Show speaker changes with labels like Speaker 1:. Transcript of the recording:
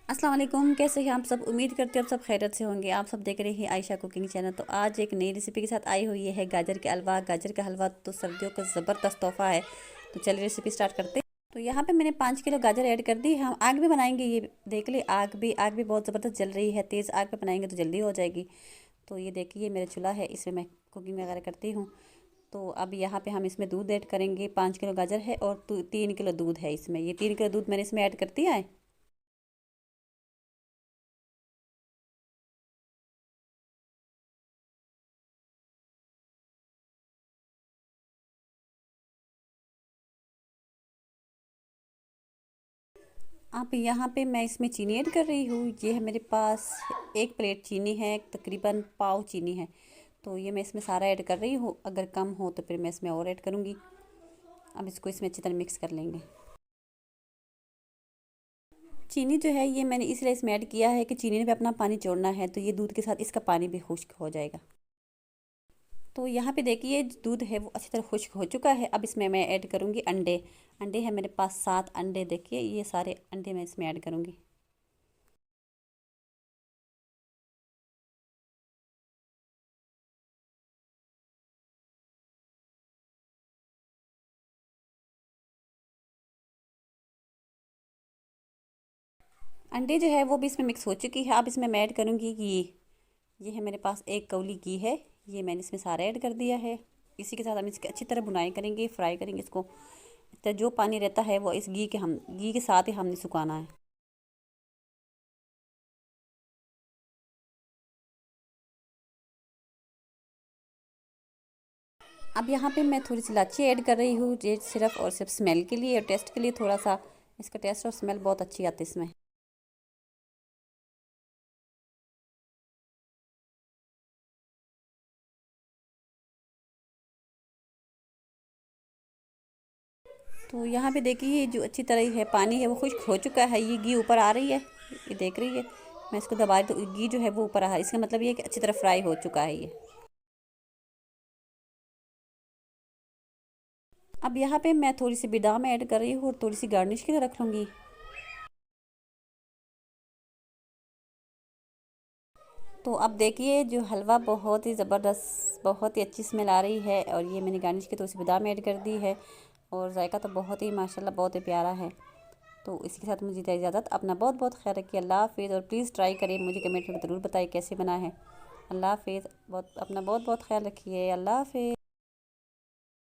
Speaker 1: अस्सलाम वालेकुम, कैसे हैं आप सब। उम्मीद करते हो आप सब खैरियत से होंगे। आप सब देख रहे हैं आयशा कुकिंग चैनल। तो आज एक नई रेसिपी के साथ आई हुई है गाजर के हलवा। गाजर का हलवा तो सर्दियों का ज़बरदस्त तोहफ़ा है। तो चलिए रेसिपी स्टार्ट करते हैं। तो यहाँ पे मैंने 5 किलो गाजर ऐड कर दी। हम आग में बनाएंगे, ये देख ले। आग भी बहुत ज़बरदस्त जल रही है। तेज़ आग पे बनाएंगे तो जल्दी हो जाएगी। तो ये देखिए मेरा चूल्हा है, इसमें मैं कुकिंग वगैरह करती हूँ। तो अब यहाँ पे हम इसमें दूध ऐड करेंगे। 5 किलो गाजर है और 3 किलो दूध है इसमें। ये 3 किलो दूध मैंने इसमें ऐड कर दिया है। आप यहाँ पे मैं इसमें चीनी ऐड कर रही हूँ। ये है मेरे पास 1 प्लेट चीनी है, तकरीबन पाव चीनी है। तो ये मैं इसमें सारा ऐड कर रही हूँ। अगर कम हो तो फिर मैं इसमें और ऐड करूँगी। अब इसको इसमें अच्छी तरह मिक्स कर लेंगे। चीनी जो है ये मैंने इसलिए इसमें ऐड किया है कि चीनी ने भी अपना पानी छोड़ना है, तो ये दूध के साथ इसका पानी भी खुश्क हो जाएगा। तो यहाँ पे देखिए दूध है वो अच्छी तरह खुश्क हो चुका है। अब इसमें मैं ऐड करूँगी अंडे। अंडे है मेरे पास 7 अंडे। देखिए ये सारे अंडे मैं इसमें ऐड करूँगी। अंडे जो है वो भी इसमें मिक्स हो चुकी है। अब इसमें मैं ऐड करूँगी घी। ये है मेरे पास 1 कौली घी है। ये मैंने इसमें सारा ऐड कर दिया है। इसी के साथ हम इसकी अच्छी तरह भुनाई करेंगे, फ्राई करेंगे इसको। तो जो पानी रहता है वो इस घी के साथ ही हमने सुखाना है। अब यहाँ पे मैं थोड़ी सी इलायची ऐड कर रही हूँ। ये सिर्फ और सिर्फ स्मेल के लिए और टेस्ट के लिए, थोड़ा सा इसका टेस्ट और स्मेल बहुत अच्छी आती है इसमें। तो यहाँ पे देखिए जो अच्छी तरह है पानी है वो खुश्क हो चुका है। ये घी ऊपर आ रही है, ये देख रही है। मैं इसको दबा तो घी जो है वो ऊपर आ रहा है। इसका मतलब ये कि अच्छी तरह फ्राई हो चुका है ये। अब यहाँ पे मैं थोड़ी सी बादाम ऐड कर रही हूँ और थोड़ी सी गार्निश के लिए रख लूँगी। तो अब देखिए जो हलवा बहुत ही ज़बरदस्त, बहुत ही अच्छी स्मेल आ रही है। और ये मैंने गार्निश की थोड़ी सी बादाम ऐड कर दी है। और जायका तो बहुत ही माशाल्लाह बहुत ही प्यारा है। तो इसके साथ मुझे दे इजाज़त। अपना बहुत बहुत ख्याल रखिए। अल्लाह हाफ़िज़। और प्लीज़ ट्राई करें, मुझे कमेंट में ज़रूर बताइए कैसे बना है। अल्लाह हाफ़िज़। अपना बहुत बहुत ख्याल रखिए। अल्लाह हाफ़िज़।